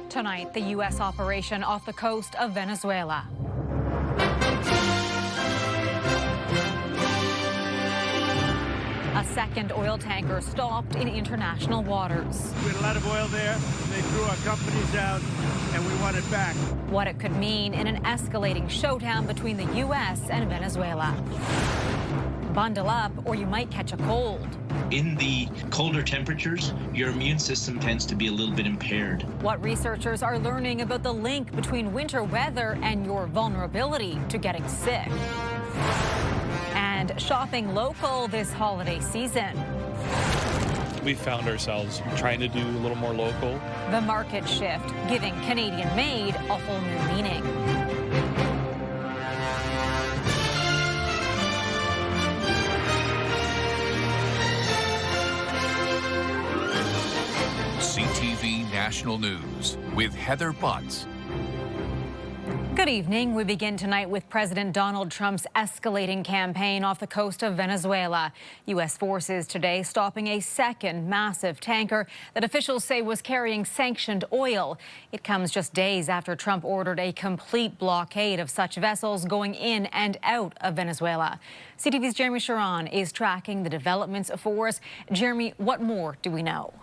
Tonight, the U.S. operation off the coast of Venezuela. A second oil tanker stopped in international waters. We had a lot of oil there. They threw our companies out, and we want it back. What it could mean in an escalating showdown between the U.S. and Venezuela. Bundle up, or you might catch a cold. In the colder temperatures, your immune system tends to be a little bit impaired. What researchers are learning about the link between winter weather and your vulnerability to getting sick. And shopping local this holiday season. We found ourselves trying to do a little more local. The market shift, giving Canadian-made a whole new meaning. CTV National News with Heather Butts. Good evening. We begin tonight with President Donald Trump's escalating campaign off the coast of Venezuela. U.S. forces today stopping a second massive tanker that officials say was carrying sanctioned oil. It comes just days after Trump ordered a complete blockade of such vessels going in and out of Venezuela. CTV's Jeremy Sharon is tracking the developments for us. Jeremy, what more do we know?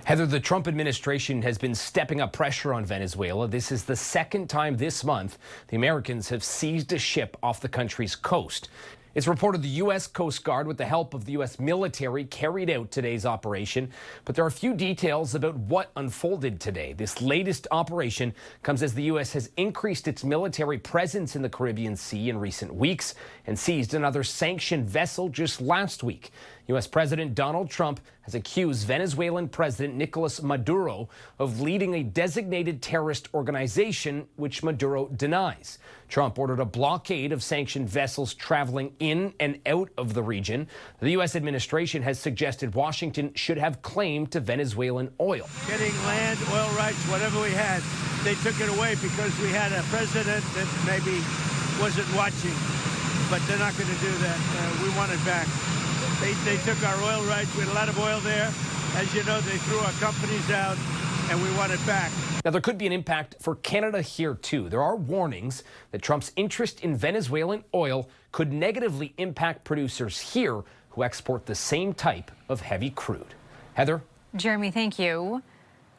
Heather, the Trump administration has been stepping up pressure on Venezuela. This is the second time this month the Americans have seized a ship off the country's coast. It's reported the U.S. Coast Guard, with the help of the U.S. military, carried out today's operation. But there are a few details about what unfolded today. This latest operation comes as the U.S. has increased its military presence in the Caribbean Sea in recent weeks and seized another sanctioned vessel just last week. U.S. President Donald Trump has accused Venezuelan President Nicolas Maduro of leading a designated terrorist organization, which Maduro denies. Trump ordered a blockade of sanctioned vessels traveling in and out of the region. The U.S. administration has suggested Washington should have claim to Venezuelan oil. Getting land, oil rights, whatever we had, they took it away because we had a president that maybe wasn't watching. But they're not going to do that. We want it back. They took our oil rights. We had a lot of oil there. As you know, they threw our companies out, and we want it back. Now, there could be an impact for Canada here, too. There are warnings that Trump's interest in Venezuelan oil could negatively impact producers here who export the same type of heavy crude. Heather? Jeremy, thank you.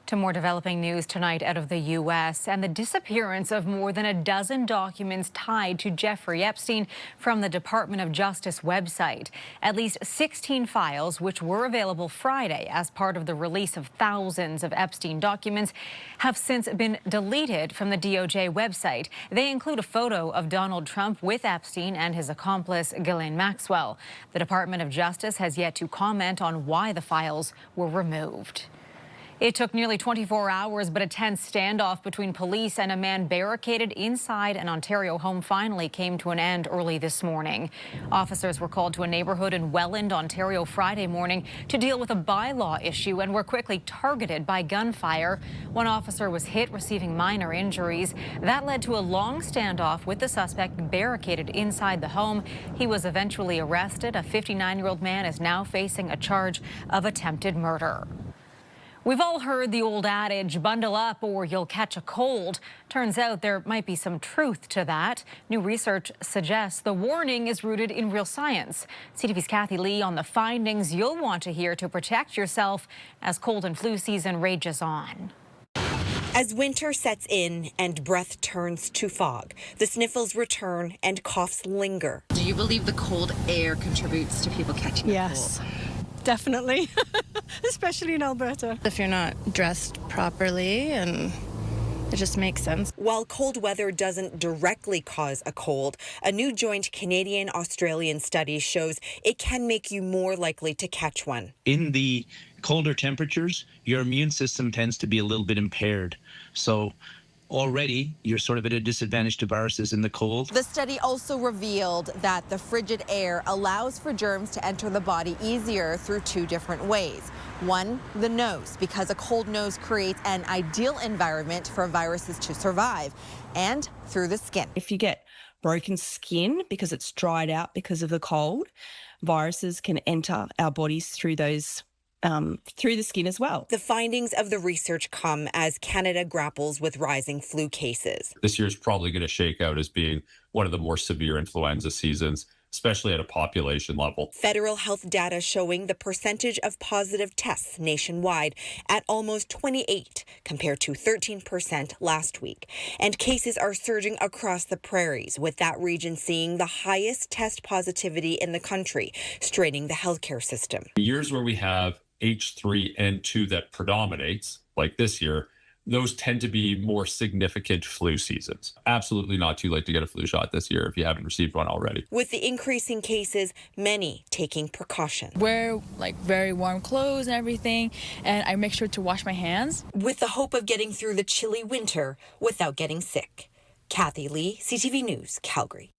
To more developing news tonight out of the U.S. and the disappearance of more than a dozen documents tied to Jeffrey Epstein from the Department of Justice website. At least 16 files, which were available Friday as part of the release of thousands of Epstein documents, have since been deleted from the DOJ website. They include a photo of Donald Trump with Epstein and his accomplice, Ghislaine Maxwell. The Department of Justice has yet to comment on why the files were removed. It took nearly 24 hours, but a tense standoff between police and a man barricaded inside an Ontario home finally came to an end early this morning. Officers were called to a neighborhood in Welland, Ontario, Friday morning to deal with a bylaw issue and were quickly targeted by gunfire. One officer was hit, receiving minor injuries. That led to a long standoff with the suspect barricaded inside the home. He was eventually arrested. A 59-year-old man is now facing a charge of attempted murder. We've all heard the old adage, bundle up or you'll catch a cold. Turns out there might be some truth to that. New research suggests the warning is rooted in real science. CTV's Kathy Lee on the findings you'll want to hear to protect yourself as cold and flu season rages on. As winter sets in and breath turns to fog, the sniffles return and coughs linger. Do you believe the cold air contributes to people catching a cold? Definitely, especially in Alberta. If you're not dressed properly, and it just makes sense. While cold weather doesn't directly cause a cold, a new joint Canadian-Australian study shows it can make you more likely to catch one. In the colder temperatures, your immune system tends to be a little bit impaired. So already you're sort of at a disadvantage to viruses in the cold. The study also revealed that the frigid air allows for germs to enter the body easier through two different ways. One, the nose, because a cold nose creates an ideal environment for viruses to survive, and through the skin. If you get broken skin because it's dried out because of the cold, viruses can enter our bodies through those through the skin as well. The findings of the research come as Canada grapples with rising flu cases. This year is probably going to shake out as being one of the more severe influenza seasons, especially at a population level. Federal health data showing the percentage of positive tests nationwide at almost 28 compared to 13% last week. And cases are surging across the prairies, with that region seeing the highest test positivity in the country, straining the healthcare system. Years where we have H3N2 that predominates, like this year, those tend to be more significant flu seasons. Absolutely not too late to get a flu shot this year if you haven't received one already. With the increasing cases, many taking precaution. Wear very warm clothes and everything, and I make sure to wash my hands. With the hope of getting through the chilly winter without getting sick. Kathy Lee, CTV News, Calgary.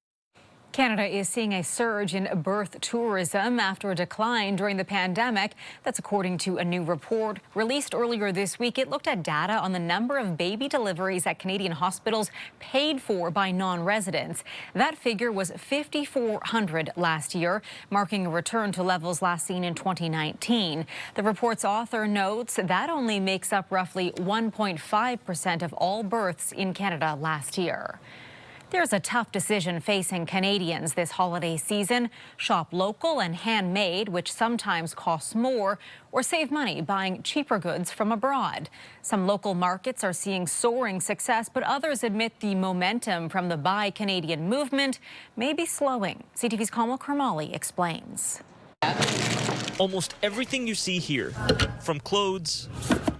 Canada is seeing a surge in birth tourism after a decline during the pandemic. That's according to a new report released earlier this week. It looked at data on the number of baby deliveries at Canadian hospitals paid for by non-residents. That figure was 5,400 last year, marking a return to levels last seen in 2019. The report's author notes that only makes up roughly 1.5% of all births in Canada last year. There's a tough decision facing Canadians this holiday season: shop local and handmade, which sometimes costs more, or save money buying cheaper goods from abroad. Some local markets are seeing soaring success, but others admit the momentum from the Buy Canadian movement may be slowing. CTV's Kamal Karmali explains. Almost everything you see here, from clothes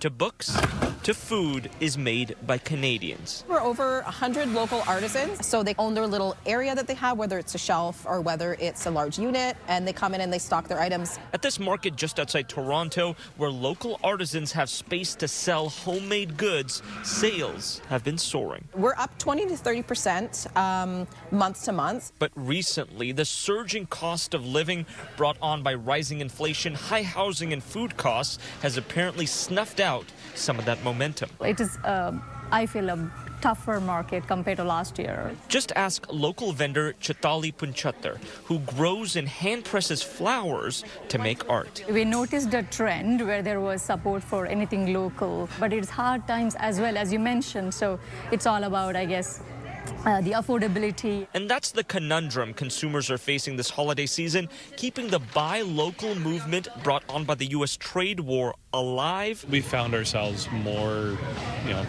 to books to food, is made by Canadians. We're over 100 local artisans, so they own their little area that they have, whether it's a shelf or whether it's a large unit, and they come in and they stock their items. At this market just outside Toronto, where local artisans have space to sell homemade goods, sales have been soaring. We're up 20 to 30% month to month. But recently, the surging cost of living brought on by rising inflation, high housing and food costs has apparently snuffed out some of that momentum. It is, I feel, a tougher market compared to last year. Just ask local vendor Chitali Punchatar, who grows and hand presses flowers to make art. We noticed a trend where there was support for anything local, but it's hard times as well, as you mentioned, so it's all about, I guess, the affordability. And that's the conundrum consumers are facing this holiday season, keeping the buy local movement brought on by the U.S. trade war alive. We found ourselves more,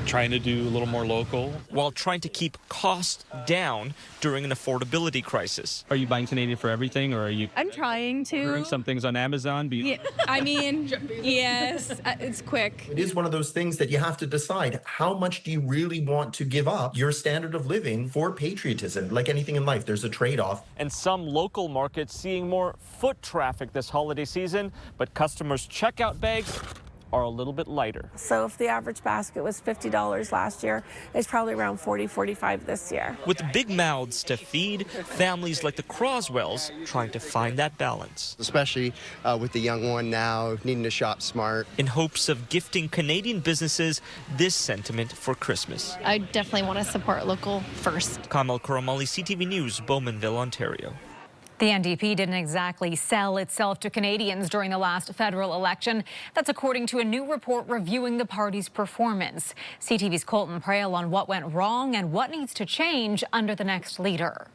trying to do a little more local, while trying to keep costs down during an affordability crisis. Are you buying Canadian for everything, or are you? I'm trying to. Ordering some things on Amazon? Yeah, I mean, yes, it's quick. It is one of those things that you have to decide, how much do you really want to give up your standard of living for patriotism? Like anything in life, there's a trade-off. And some local markets seeing more foot traffic this holiday season, but customers' checkout bags are a little bit lighter. So if the average basket was $50 last year, it's probably around $40, $45 this year. With big mouths to feed, families like the Croswells trying to find that balance. Especially with the young one now needing to shop smart. In hopes of gifting Canadian businesses this sentiment for Christmas. I definitely want to support local first. Kamal Karamali, CTV News, Bowmanville, Ontario. The NDP didn't exactly sell itself to Canadians during the last federal election. That's according to a new report reviewing the party's performance. CTV's Colton Prale on what went wrong and what needs to change under the next leader.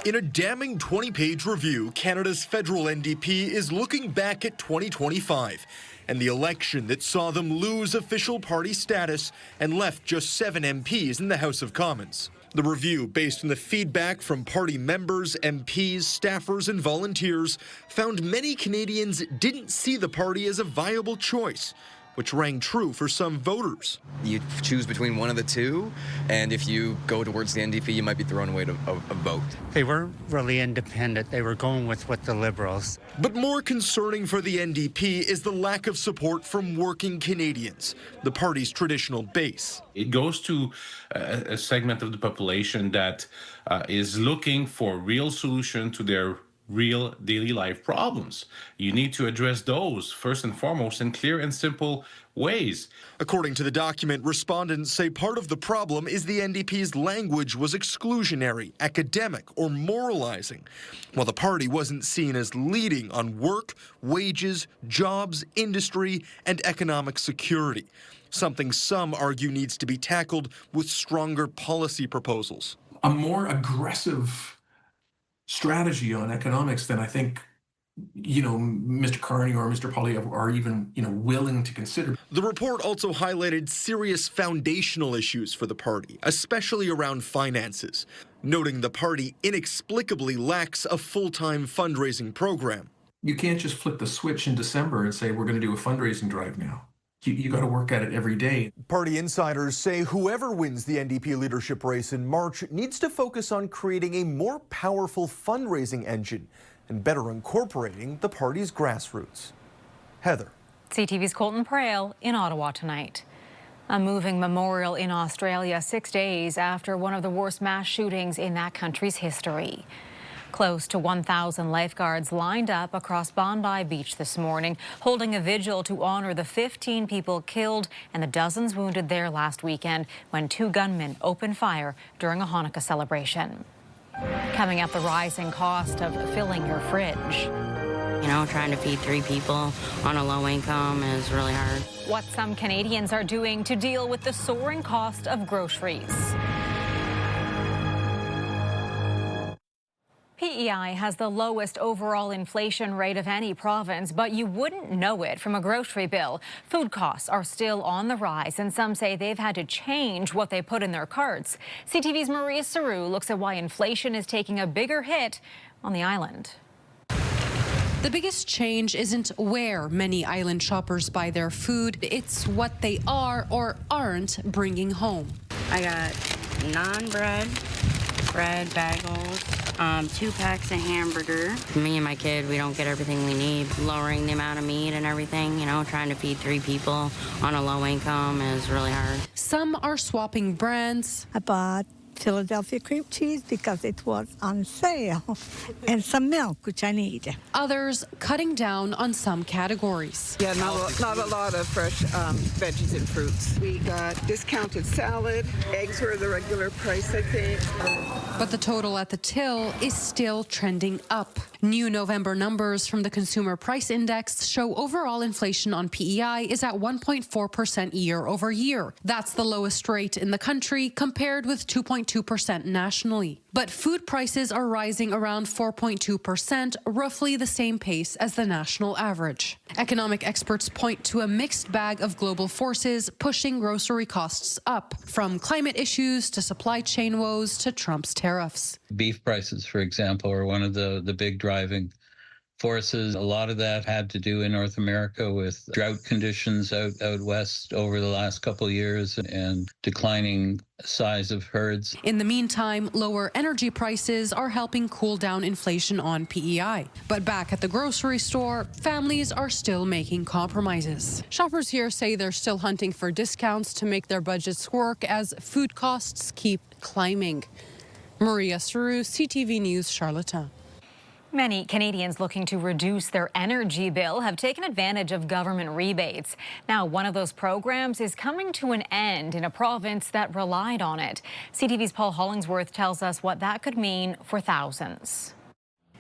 In a damning 20-page review, Canada's federal NDP is looking back at 2025 and the election that saw them lose official party status and left just 7 MPs in the House of Commons. The review, based on the feedback from party members, MPs, staffers, and volunteers, found many Canadians didn't see the party as a viable choice, which rang true for some voters. You choose between one of the two, and if you go towards the NDP, you might be thrown away to a vote. They weren't really independent. They were going with what the Liberals. But more concerning for the NDP is the lack of support from working Canadians, the party's traditional base. It goes to a segment of the population that is looking for a real solution to their real daily life problems. You need to address those first and foremost in clear and simple ways. According to the document, respondents say part of the problem is the NDP's language was exclusionary, academic, or moralizing, while the party wasn't seen as leading on work, wages, jobs, industry, and economic security, something some argue needs to be tackled with stronger policy proposals. A more aggressive strategy on economics than I think, Mr. Carney or Mr. Poilievre are even, willing to consider. The report also highlighted serious foundational issues for the party, especially around finances, noting the party inexplicably lacks a full-time fundraising program. You can't just flip the switch in December and say, we're going to do a fundraising drive now. You got to work at it every day. Party insiders say whoever wins the NDP leadership race in March needs to focus on creating a more powerful fundraising engine and better incorporating the party's grassroots. Heather. CTV's Colton Prale in Ottawa tonight. A moving memorial in Australia 6 days after one of the worst mass shootings in that country's history. Close to 1,000 lifeguards lined up across Bondi Beach this morning, holding a vigil to honor the 15 people killed and the dozens wounded there last weekend when 2 gunmen opened fire during a Hanukkah celebration. Coming up, the rising cost of filling your fridge. Trying to feed 3 people on a low income is really hard. What some Canadians are doing to deal with the soaring cost of groceries. PEI has the lowest overall inflation rate of any province, but you wouldn't know it from a grocery bill. Food costs are still on the rise, and some say they've had to change what they put in their carts. CTV's Maria Saru looks at why inflation is taking a bigger hit on the island. The biggest change isn't where many island shoppers buy their food, it's what they are or aren't bringing home. I got non-bread, bread, bagels, 2 packs of hamburger. Me and my kid, we don't get everything we need. Lowering the amount of meat and everything, trying to feed 3 people on a low income is really hard. Some are swapping brands. I bought Philadelphia cream cheese because it was on sale, and some milk, which I need. Others cutting down on some categories. Yeah, not a lot of fresh veggies and fruits. We got discounted salad. Eggs were the regular price, I think. But the total at the till is still trending up. New November numbers from the Consumer Price Index show overall inflation on PEI is at 1.4% year over year. That's the lowest rate in the country, compared with 2.2% nationally. But food prices are rising around 4.2%, roughly the same pace as the national average. Economic experts point to a mixed bag of global forces pushing grocery costs up, from climate issues to supply chain woes to Trump's tariffs. Beef prices, for example, are one of the big driving forces. A lot of that had to do in North America with drought conditions out west over the last couple of years and declining size of herds. In the meantime, lower energy prices are helping cool down inflation on PEI. But back at the grocery store, families are still making compromises. Shoppers here say they're still hunting for discounts to make their budgets work as food costs keep climbing. Maria Saru, CTV News, Charlottetown. Many Canadians looking to reduce their energy bill have taken advantage of government rebates. Now, one of those programs is coming to an end in a province that relied on it. CTV's Paul Hollingsworth tells us what that could mean for thousands.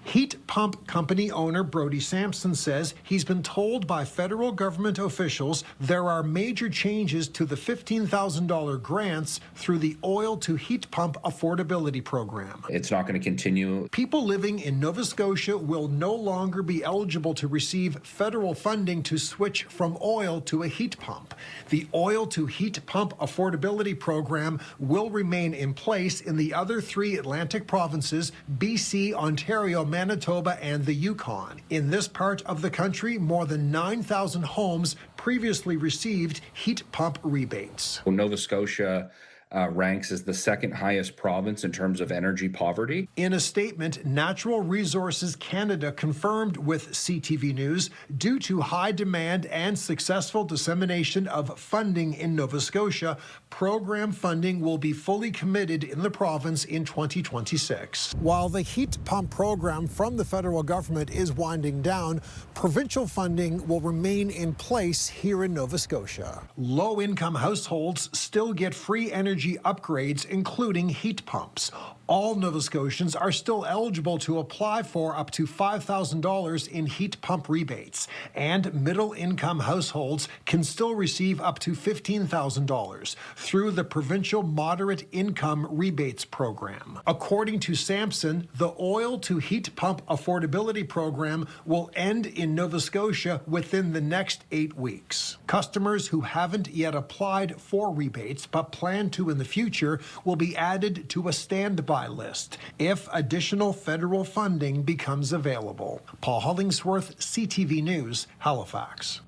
Heat pump company owner Brody Sampson says he's been told by federal government officials there are major changes to the $15,000 grants through the oil to heat pump affordability program. It's not going to continue. People living in Nova Scotia will no longer be eligible to receive federal funding to switch from oil to a heat pump. The oil to heat pump affordability program will remain in place in the other 3 Atlantic provinces, BC, Ontario, Manitoba, and the Yukon. In this part of the country, more than 9,000 homes previously received heat pump rebates. Nova Scotia ranks as the second highest province in terms of energy poverty. In a statement, Natural Resources Canada confirmed with CTV News, due to high demand and successful dissemination of funding in Nova Scotia, program funding will be fully committed in the province in 2026. While the heat pump program from the federal government is winding down, provincial funding will remain in place here in Nova Scotia. Low-income households still get free energy upgrades, including heat pumps. All Nova Scotians are still eligible to apply for up to $5,000 in heat pump rebates, and middle-income households can still receive up to $15,000 through the provincial moderate income rebates program. According to Sampson, the oil to heat pump affordability program will end in Nova Scotia within the next 8 weeks. Customers who haven't yet applied for rebates but plan to in the future will be added to a standby list if additional federal funding becomes available. Paul Hollingsworth, CTV News, Halifax.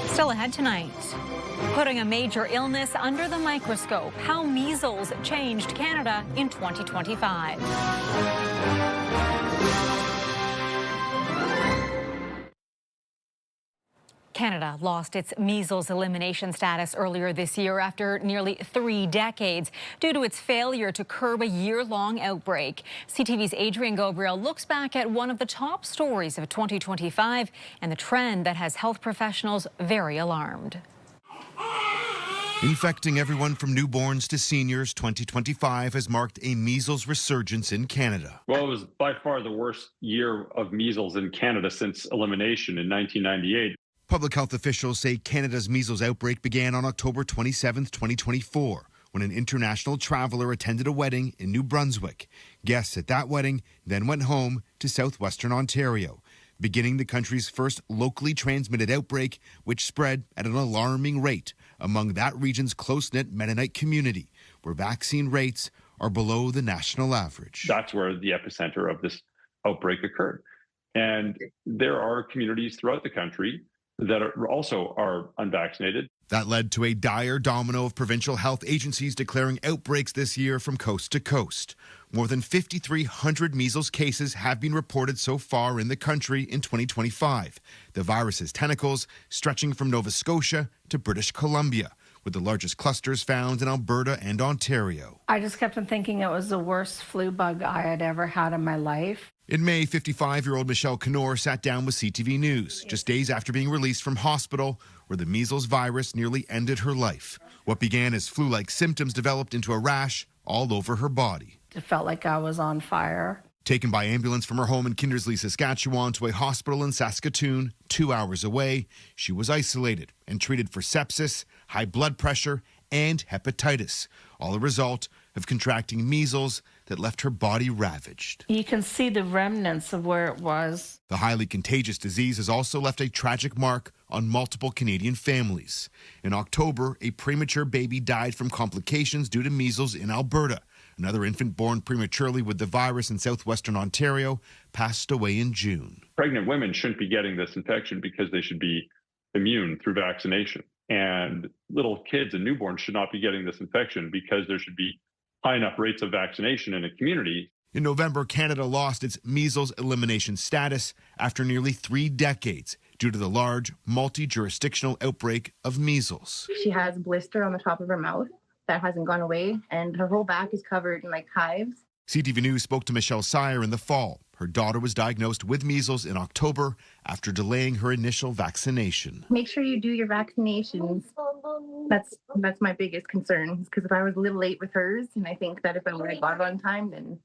Still ahead tonight, putting a major illness under the microscope, how measles changed Canada in 2025. Canada lost its measles elimination status earlier this year after nearly 3 decades due to its failure to curb a year-long outbreak. CTV's Adrian Gabriel looks back at one of the top stories of 2025 and the trend that has health professionals very alarmed. Infecting everyone from newborns to seniors, 2025 has marked a measles resurgence in Canada. Well, it was by far the worst year of measles in Canada since elimination in 1998. Public health officials say Canada's measles outbreak began on October 27, 2024, when an international traveler attended a wedding in New Brunswick. Guests at that wedding then went home to southwestern Ontario, beginning the country's first locally transmitted outbreak, which spread at an alarming rate among that region's close-knit Mennonite community, where vaccine rates are below the national average. That's where the epicenter of this outbreak occurred. And there are communities throughout the country that also are unvaccinated. That led to a dire domino of provincial health agencies declaring outbreaks this year from coast to coast. More than 5,300 measles cases have been reported so far in the country in 2025. The virus's tentacles stretching from Nova Scotia to British Columbia, with the largest clusters found in Alberta and Ontario. I just kept on thinking it was the worst flu bug I had ever had in my life. In May, 55-year-old Michelle Knorr sat down with CTV News, just days after being released from hospital, where the measles virus nearly ended her life. What began as flu-like symptoms developed into a rash all over her body. It felt like I was on fire. Taken by ambulance from her home in Kindersley, Saskatchewan, to a hospital in Saskatoon, 2 hours away, she was isolated and treated for sepsis, high blood pressure, and hepatitis, all a result of contracting measles that left her body ravaged. You can see the remnants of where it was. The highly contagious disease has also left a tragic mark on multiple Canadian families. In October, a premature baby died from complications due to measles in Alberta. Another infant born prematurely with the virus in southwestern Ontario passed away in June. Pregnant women shouldn't be getting this infection because they should be immune through vaccination. And little kids and newborns should not be getting this infection because there should be high enough rates of vaccination in a community. In November, Canada lost its measles elimination status after nearly 3 decades due to the large multi-jurisdictional outbreak of measles. She has a blister on the top of her mouth that hasn't gone away, and her whole back is covered in hives. CTV News spoke to Michelle Sire in the fall. Her daughter was diagnosed with measles in October after delaying her initial vaccination. Make sure you do your vaccinations. That's my biggest concern, because if I was a little late with hers, and I think that if I would have got it on time, then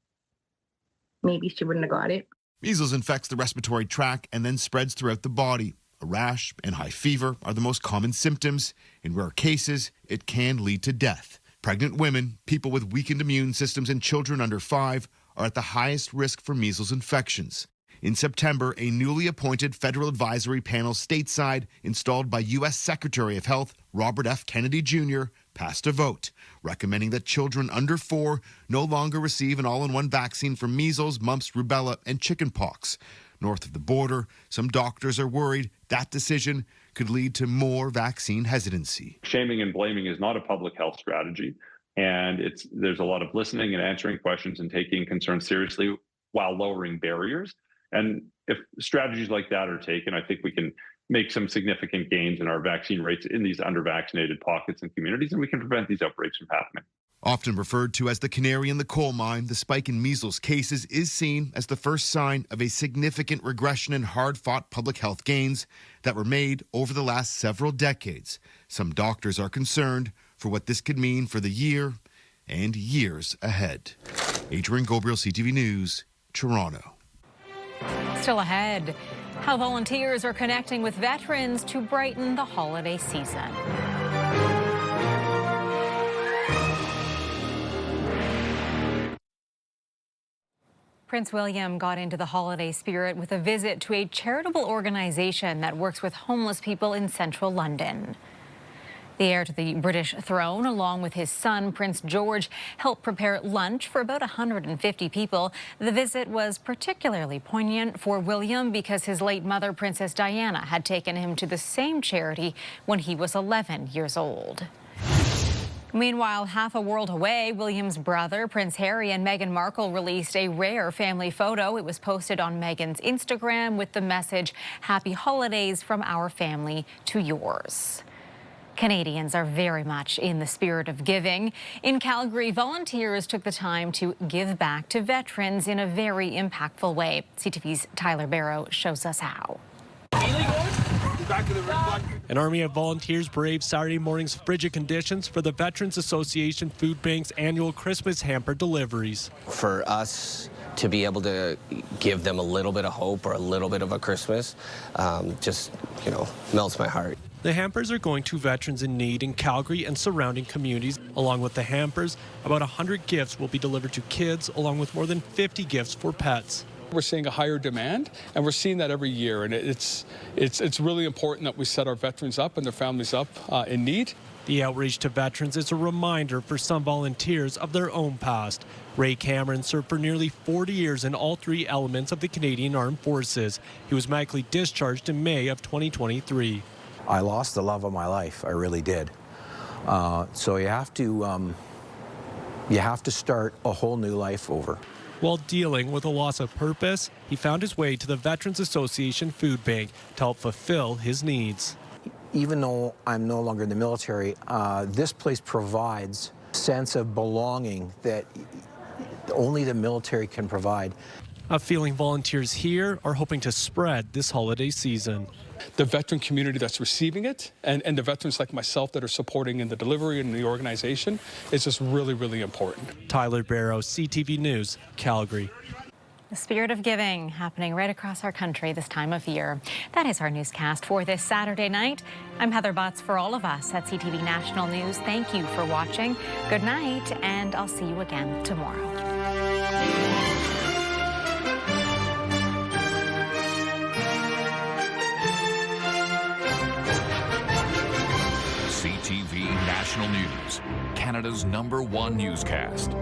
maybe she wouldn't have got it. Measles infects the respiratory tract and then spreads throughout the body. A rash and high fever are the most common symptoms. In rare cases, it can lead to death. Pregnant women, people with weakened immune systems, and children under 5 are at the highest risk for measles infections. In September, a newly appointed federal advisory panel stateside, installed by U.S. Secretary of Health Robert F. Kennedy Jr., passed a vote recommending that children under 4 no longer receive an all-in-one vaccine for measles, mumps, rubella, and chickenpox. North of the border, some doctors are worried that decision could lead to more vaccine hesitancy. Shaming and blaming is not a public health strategy. And there's a lot of listening and answering questions and taking concerns seriously while lowering barriers. And if strategies like that are taken, I think we can make some significant gains in our vaccine rates in these under-vaccinated pockets and communities, and we can prevent these outbreaks from happening. Often referred to as the canary in the coal mine, the spike in measles cases is seen as the first sign of a significant regression in hard-fought public health gains that were made over the last several decades. Some doctors are concerned for what this could mean for the year and years ahead. Adrian Gabriel, CTV News, Toronto. Still ahead, how volunteers are connecting with veterans to brighten the holiday season. Prince William got into the holiday spirit with a visit to a charitable organization that works with homeless people in central London. The heir to the British throne, along with his son, Prince George, helped prepare lunch for about 150 people. The visit was particularly poignant for William because his late mother, Princess Diana, had taken him to the same charity when he was 11 years old. Meanwhile, half a world away, William's brother, Prince Harry, and Meghan Markle released a rare family photo. It was posted on Meghan's Instagram with the message, "Happy holidays from our family to yours." Canadians are very much in the spirit of giving. In Calgary, volunteers took the time to give back to veterans in a very impactful way. CTV's Tyler Barrow shows us how. An army of volunteers braved Saturday morning's frigid conditions for the Veterans Association Food Bank's annual Christmas hamper deliveries. For us to be able to give them a little bit of hope or a little bit of a Christmas just, melts my heart. The hampers are going to veterans in need in Calgary and surrounding communities. Along with the hampers, about 100 gifts will be delivered to kids, along with more than 50 gifts for pets. We're seeing a higher demand, and we're seeing that every year. And it's really important that we set our veterans up and their families up in need. The outreach to veterans is a reminder for some volunteers of their own past. Ray Cameron served for nearly 40 years in all three elements of the Canadian Armed Forces. He was medically discharged in May of 2023. I lost the love of my life. I really did. So you have to start a whole new life over. While dealing with a loss of purpose, he found his way to the Veterans Association Food Bank to help fulfill his needs. Even though I'm no longer in the military, this place provides a sense of belonging that only the military can provide. A feeling volunteers here are hoping to spread this holiday season. The veteran community that's receiving it and the veterans like myself that are supporting in the delivery and the organization is just really, really important. Tyler Barrow, CTV News, Calgary. The spirit of giving happening right across our country this time of year. That is our newscast for this Saturday night. I'm Heather Butts for all of us at CTV National News. Thank you for watching. Good night, and I'll see you again tomorrow. CTV National News, Canada's #1 newscast.